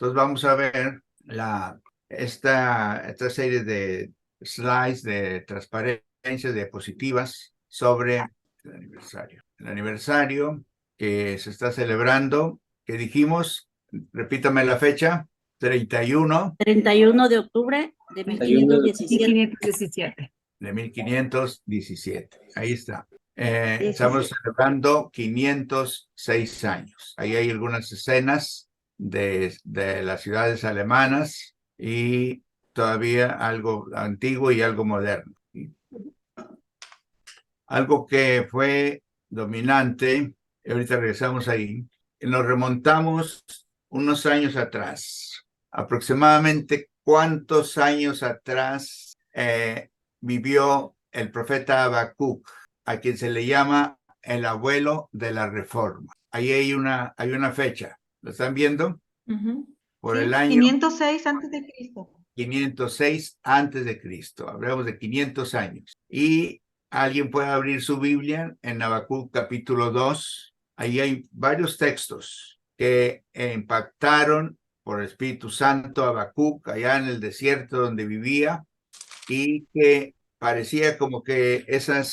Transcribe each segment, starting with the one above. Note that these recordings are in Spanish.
Entonces vamos a ver esta serie de slides de transparencia, diapositivas sobre el aniversario. El aniversario que se está celebrando, que dijimos, repítame la fecha, 31 de octubre de 1517. 1517. de 1517. Ahí está. Estamos celebrando 506 años. Ahí hay algunas escenas de las ciudades alemanas y todavía algo antiguo y algo moderno. Algo que fue dominante, y ahorita regresamos ahí, nos remontamos unos años atrás. Aproximadamente ¿cuántos años atrás vivió el profeta Habacuc, a quien se le llama el abuelo de la Reforma? Ahí hay una fecha. ¿Lo están viendo? Por Sí, el año 506 antes de Cristo. 506 antes de Cristo. Hablamos de 500 años. Y alguien puede abrir su Biblia en Habacuc capítulo 2. Ahí hay varios textos que impactaron por el Espíritu Santo a Habacuc allá en el desierto donde vivía, y que parecía como que esa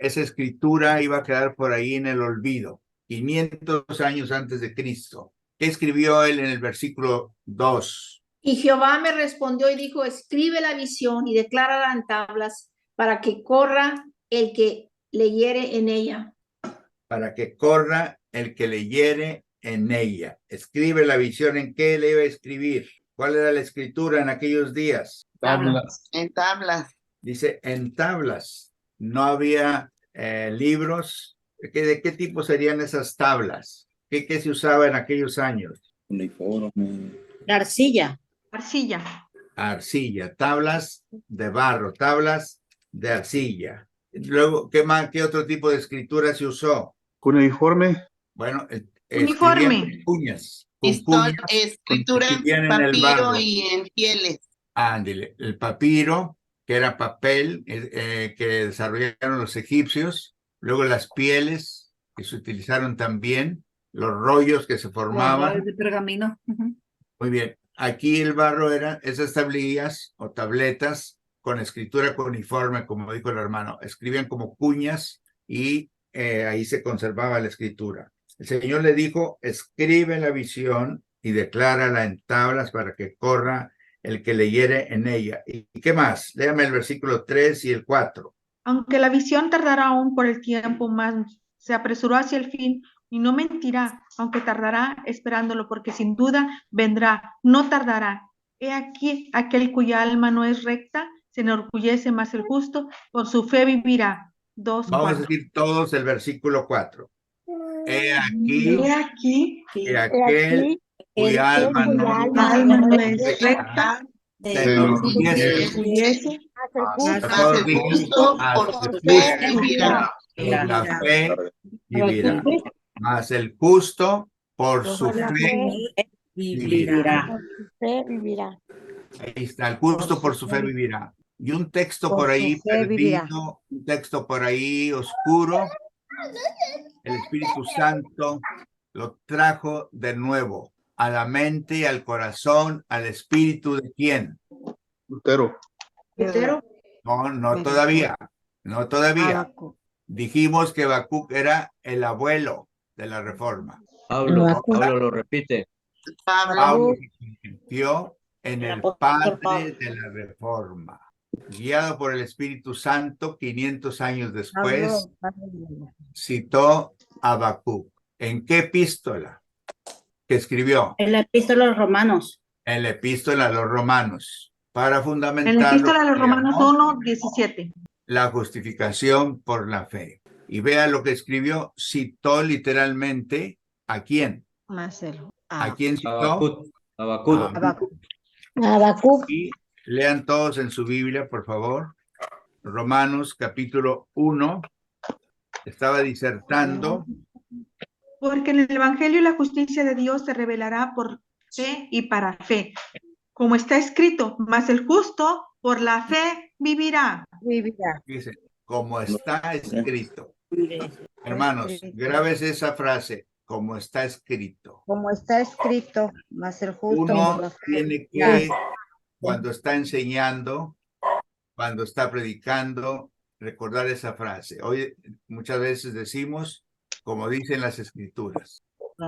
escritura iba a quedar por ahí en el olvido. 500 años antes de Cristo. ¿Qué escribió él en el versículo 2? Y Jehová me respondió y dijo, escribe la visión y declárala en tablas para que corra el que leyere en ella. Para que corra el que leyere en ella. Escribe la visión. ¿En qué le iba a escribir? ¿Cuál era la escritura en aquellos días? Tablas. En tablas. Dice en tablas. No había libros. ¿De qué tipo serían esas tablas? ¿Qué se usaba en aquellos años? Uniforme. La arcilla. Arcilla. Arcilla, tablas de barro, tablas de arcilla. Luego, ¿qué otro tipo de escritura se usó? Uniforme. Bueno, Uniforme. escribían con cuñas. Con cuñas, Escritura escribían en en el papiro barro. y en pieles. Ándele, el papiro, que era papel que desarrollaron los egipcios. Luego las pieles, que se utilizaron también. Los rollos que se formaban. De pergamino. Muy bien. Aquí el barro eran esas tablillas o tabletas con escritura cuneiforme, como dijo el hermano. Escribían como cuñas y ahí se conservaba la escritura. El Señor le dijo, escribe la visión y declárala en tablas para que corra el que leyere en ella. ¿Y qué más? Léame el versículo 3 y el 4. Aunque la visión tardará aún por el tiempo, más se apresuró hacia el fin y no mentirá, aunque tardará esperándolo, porque sin duda vendrá, no tardará. He aquí aquel cuya alma no es recta, se enorgullece, más el justo, por su fe vivirá. Vamos a decir todos el versículo 4. He aquí que aquel cuya alma no es recta, se enorgullece, Más el justo por su fe vivirá. por la fe vivirá. Mas el justo por su fe vivirá. Ahí está, el justo por su fe vivirá. Y un texto por ahí perdido, un texto por ahí oscuro, el Espíritu Santo lo trajo de nuevo a la mente y al corazón, al espíritu de ¿quién? Lutero. No todavía, no todavía. Dijimos que Habacuc era el abuelo de la Reforma. Pablo lo repite. Pablo se convirtió en el padre de la Reforma. Guiado por el Espíritu Santo, 500 años después, citó a Habacuc. ¿En qué epístola que escribió? En la epístola a los romanos. En la epístola a los romanos, para fundamentar En la epístola a los Romanos 1:17. la justificación por la fe. Y vea lo que escribió, citó literalmente ¿a quién? Marcelo. ¿A quién citó? Habacuc. Y lean todos en su Biblia, por favor. Romanos capítulo 1. Estaba disertando. Porque en el Evangelio la justicia de Dios se revelará por fe y para fe. Como está escrito, mas el justo por la fe vivirá. Dice, como está escrito. Hermanos, grabes esa frase. como está escrito. Como está escrito, mas el justo por Uno la fe tiene vivirá. que, cuando está enseñando, cuando está predicando, recordar esa frase. Hoy muchas veces decimos, como dicen las escrituras,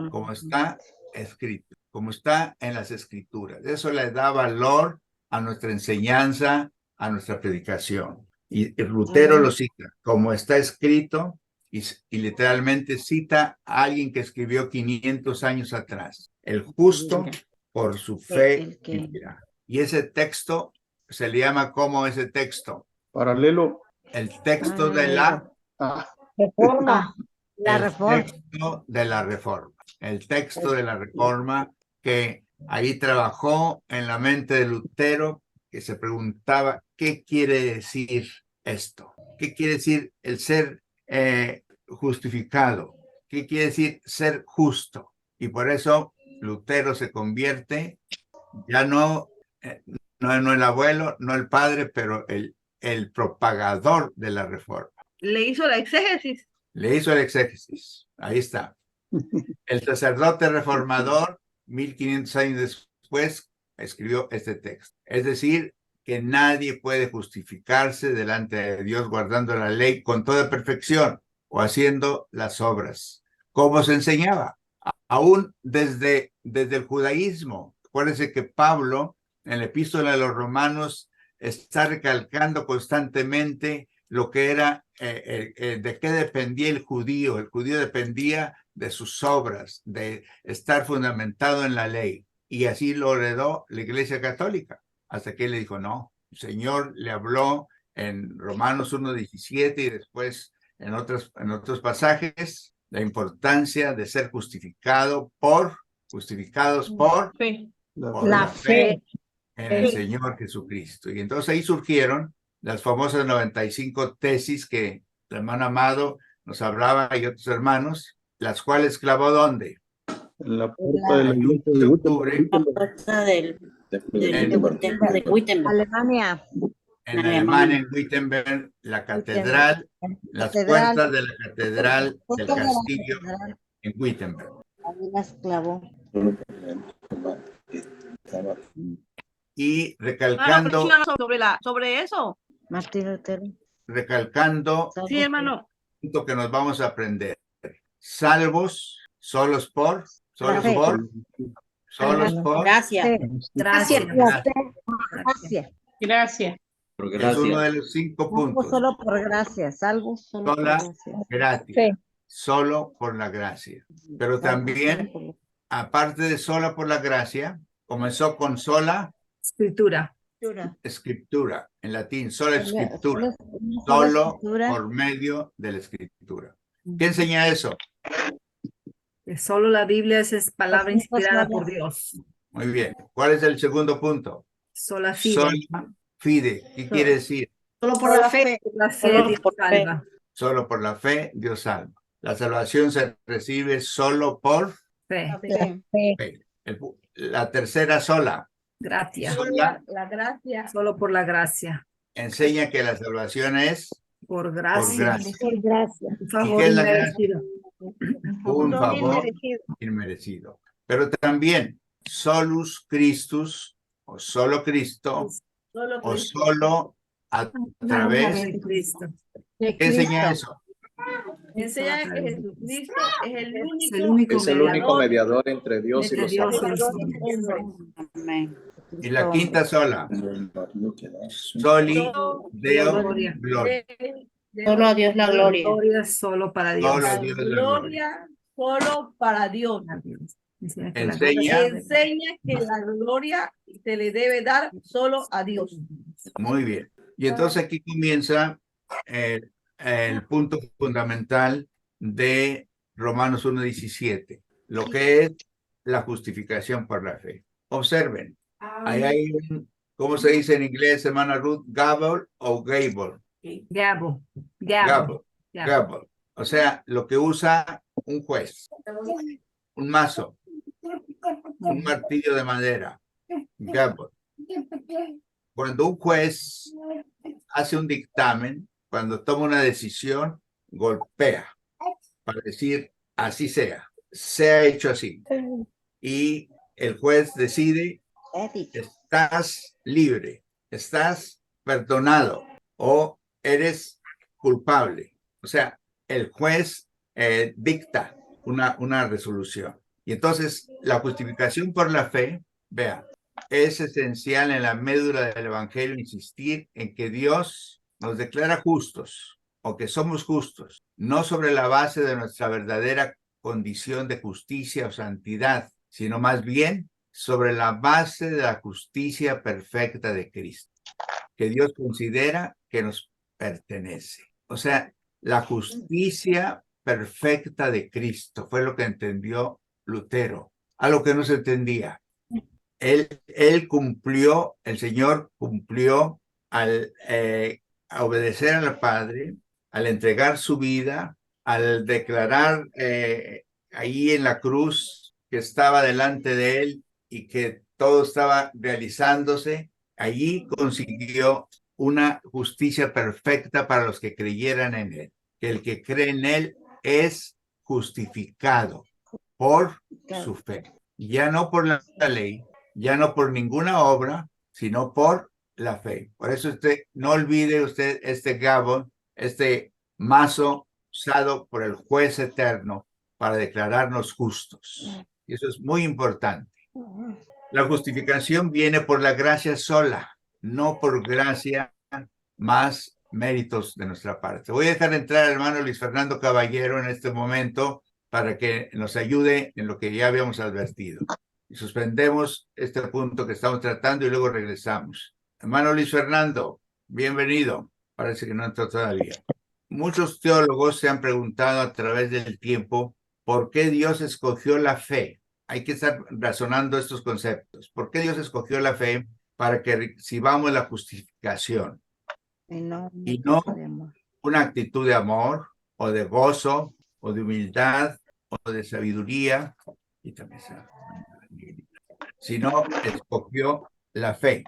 como está escrito, como está en las escrituras. Eso le da valor a nuestra enseñanza, a nuestra predicación. Y Lutero lo cita, como está escrito, y literalmente cita a alguien que escribió 500 años atrás. El justo por su fe vivirá. Y ese texto se le llama como ese texto. Paralelo. El texto de la Reforma. La el reforma. texto de la reforma. El texto de la reforma que ahí trabajó en la mente de Lutero, que se preguntaba, ¿qué quiere decir esto? ¿Qué quiere decir el ser justificado? ¿Qué quiere decir ser justo? Y por eso Lutero se convierte, ya no el abuelo, no el padre, pero el propagador de la reforma. Le hizo la exégesis. Le hizo el exégesis. Ahí está. El sacerdote reformador, 1500 años después, escribió este texto. Es decir, que nadie puede justificarse delante de Dios guardando la ley con toda perfección o haciendo las obras. Como se enseñaba, aún desde el judaísmo. Acuérdense que Pablo, en la epístola de los Romanos, está recalcando constantemente lo que era, de qué dependía el judío. El judío dependía de sus obras, de estar fundamentado en la ley. Y así lo heredó la Iglesia Católica. Hasta que él le dijo, no, el Señor le habló en Romanos 1:17 y después en otros pasajes, la importancia de ser justificados por La fe. en el Señor Jesucristo. Y entonces ahí surgieron las famosas 95 tesis que el hermano Amado nos hablaba y otros hermanos, las cuales clavó ¿dónde? En la puerta de la iglesia de Wittenberg. La puerta de Wittenberg. Alemania. En Alemania, en Wittenberg, la catedral, las puertas de la catedral del castillo en Wittenberg. Ahí las clavó. Y recalcando, sobre eso. Martín Lutero. recalcando Sí, hermano. el punto que nos vamos a aprender. Salvos, solos por, Gracias. Gracias. Gracias. Por es gracia. uno de los 5 Salvo puntos. solo por gracia. Salvo solo por Sola, gracia. gratis, Sí. solo por la gracia. Pero también, aparte de sola por la gracia, comenzó con sola Escritura. escritura, en latín, sola escritura, Sola solo escritura. por medio de la escritura. ¿Qué enseña eso? Que solo la Biblia es palabra Las cosas inspirada solas. por Dios. Muy bien. ¿Cuál es el segundo punto? Sola fide. Sola fide. ¿Qué quiere decir? Solo por la fe. La fe Solo Dios por fe. salva. Solo por la fe, Dios salva. La salvación se recibe solo por Fe. La fe. fe. La tercera sola Gracia. Sola. La gracia. Solo por la gracia. enseña que la salvación es Por por gracia. gracia. Por gracia. Un favor ¿Y qué es la inmerecido. Un favor inmerecido. Pero también solus Christus, o solo Cristo, Solo o Cristo. solo a través. de Cristo. ¿Qué enseña eso? Enseña que Jesucristo es el único, Es el único mediador entre Dios y entre los Dios y hombres. los hombres. Amén. Y la quinta sola, soli deo Gloria. gloria. Solo a Dios la gloria. Gloria solo para Dios. Solo a Dios la gloria. Solo para Dios. Enseña que la gloria se le debe dar solo a Dios. muy bien. Y entonces aquí comienza el punto fundamental de Romanos 1:17, lo que es la justificación por la fe. Observen, ahí hay un, ¿cómo se dice en inglés, hermana Ruth? Gabel o Gable. Gabo. Gabel. O sea, lo que usa un juez, un mazo, un martillo de madera. Gabel. Cuando un juez hace un dictamen, cuando toma una decisión, golpea para decir así sea. sea hecho así. Y el juez decide, estás libre, estás perdonado o eres culpable. O sea, el juez dicta una resolución. Y entonces la justificación por la fe, vea, es esencial en la médula del Evangelio insistir en que Dios nos declara justos o que somos justos, no sobre la base de nuestra verdadera condición de justicia o santidad, sino más bien sobre la base de la justicia perfecta de Cristo, que Dios considera que nos pertenece. O sea, la justicia perfecta de Cristo fue lo que entendió Lutero, algo que no se entendía. Él cumplió, el Señor cumplió al obedecer al Padre, al entregar su vida, al declarar ahí en la cruz que estaba delante de él y que todo estaba realizándose. Allí consiguió una justicia perfecta para los que creyeran en él. Que el que cree en él es justificado por su fe. Ya no por la ley, ya no por ninguna obra, sino por la fe. Por eso no olvide usted este gabón, este mazo usado por el juez eterno para declararnos justos. Y eso es muy importante. La justificación viene por la gracia sola, no por gracia más méritos de nuestra parte. Voy a dejar entrar al hermano Luis Fernando Caballero en este momento para que nos ayude en lo que ya habíamos advertido. Y suspendemos este punto que estamos tratando y luego regresamos. Hermano Luis Fernando, bienvenido. Parece que no entró todavía. Muchos teólogos se han preguntado a través del tiempo por qué Dios escogió la fe. Hay que estar razonando estos conceptos. ¿Por qué Dios escogió la fe para que recibamos la justificación? Y no una actitud de amor o de gozo o de humildad o de sabiduría, y también sino escogió la fe.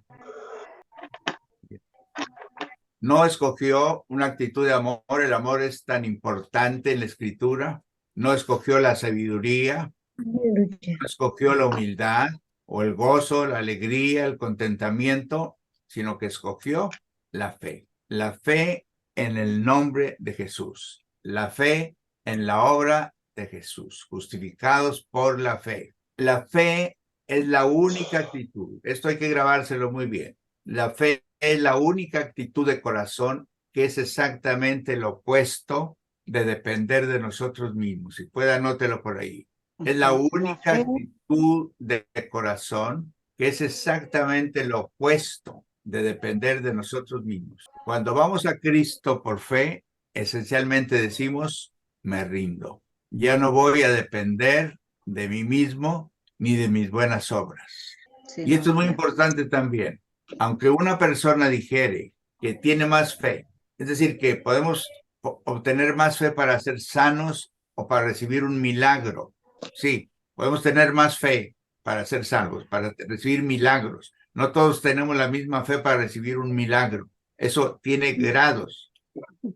No escogió una actitud de amor, el amor es tan importante en la Escritura. No escogió la sabiduría, no escogió la humildad o el gozo, la alegría, el contentamiento, sino que escogió la fe. La fe en el nombre de Jesús, la fe en la obra de Jesús, justificados por la fe. La fe es la única actitud, esto hay que grabárselo muy bien. La fe es la única actitud de corazón que es exactamente lo opuesto de depender de nosotros mismos. Si puede, anótelo por ahí. Es la única actitud de corazón que es exactamente lo opuesto de depender de nosotros mismos. Cuando vamos a Cristo por fe, esencialmente decimos, me rindo. Ya no voy a depender de mí mismo ni de mis buenas obras. Sí, y esto es muy importante también. Aunque una persona dijere que tiene más fe, es decir, que podemos obtener más fe para ser sanos o para recibir un milagro. Sí, podemos tener más fe para ser salvos, para recibir milagros. No todos tenemos la misma fe para recibir un milagro. Eso tiene grados,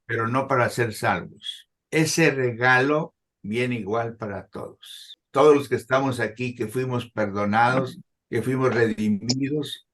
pero no para ser salvos. Ese regalo viene igual para todos. Todos los que estamos aquí, que fuimos perdonados, que fuimos redimidos,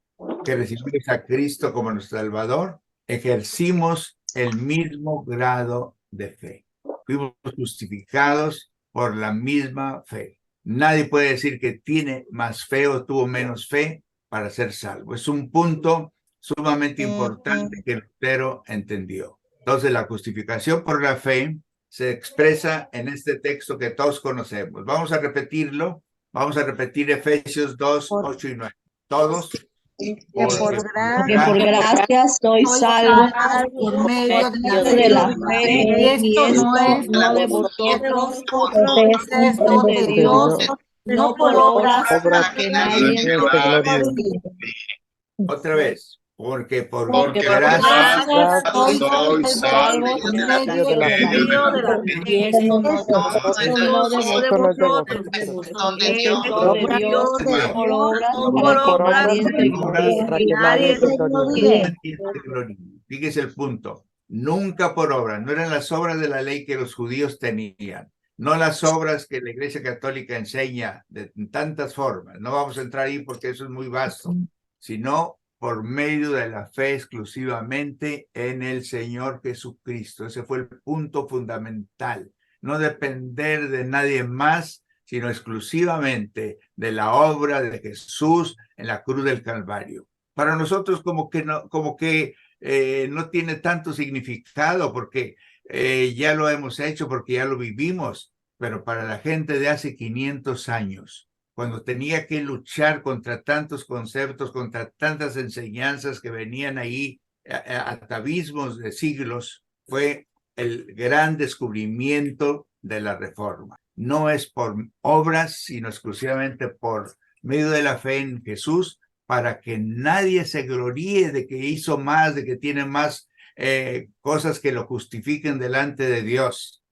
que recibimos a Cristo como nuestro Salvador, ejercimos el mismo grado de fe. Fuimos justificados por la misma fe. Nadie puede decir que tiene más fe o tuvo menos fe para ser salvo. Es un punto sumamente importante que Lutero entendió. Entonces, la justificación por la fe se expresa en este texto que todos conocemos. Vamos a repetirlo. Vamos a repetir Efesios 2, 8 y 9. Todos. Que por gracia soy salvo por medio de la fe, y esto no de vosotros, es don de Dios, no por obras para que nadie se gloríe. Otra vez. Porque por gracia soy salvo por medio de la fe, y esto no de vosotros, donde Dios no por obras para que nadie se gloríe. Fíjese el punto. Nunca por obra. No eran las obras de la ley que los judíos tenían. no las obras que la Iglesia Católica enseña de tantas formas. No vamos a entrar ahí porque eso es muy vasto, sino por medio de la fe exclusivamente en el Señor Jesucristo. Ese fue el punto fundamental. No depender de nadie más, sino exclusivamente de la obra de Jesús en la cruz del Calvario. Para nosotros como que no tiene tanto significado porque ya lo hemos hecho, porque ya lo vivimos, pero para la gente de hace 500 años, cuando tenía que luchar contra tantos conceptos, contra tantas enseñanzas que venían ahí, atavismos de siglos, fue el gran descubrimiento de la Reforma. No es por obras, sino exclusivamente por medio de la fe en Jesús, para que nadie se gloríe de que hizo más, de que tiene más cosas que lo justifiquen delante de Dios.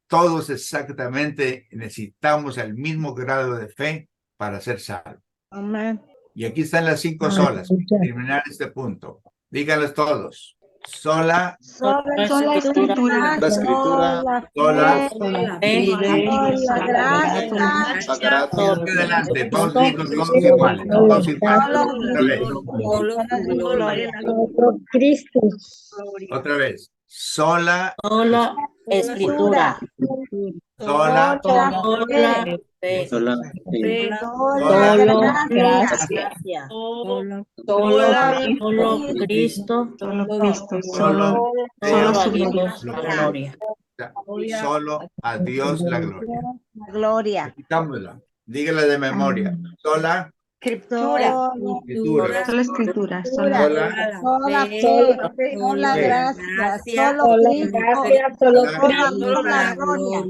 Todos exactamente necesitamos el mismo grado de fe para ser salvos. Amén. Y aquí están las 5 solas. Para terminar este punto. Díganlos todos. Sola Sola escritura. La escritura. Sola. Adelante, vamos a ir todos iguales. Vamos a ir otra vez. Sola escritura. Sola Fe. Sola. Gracia. Solo Cristo. Solo su Dios gloria. la gloria. Solo a Dios la gloria. Gloria. Quitámosla. Dígala de memoria. Sola Escritura. escritura. Solo escritura. Sola fe. Sola Fe. gracia. Solo Cristo. Solo la gloria.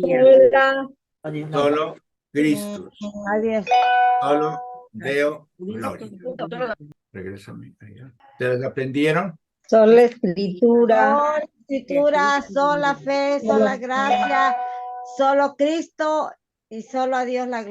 Solo Cristo. Adiós. Solo Deo gloria. Regrésame allá. ¿Se las aprendieron? Sola escritura. Escritura, sola fe, sola gracia, solo Cristo y solo a Dios la gloria.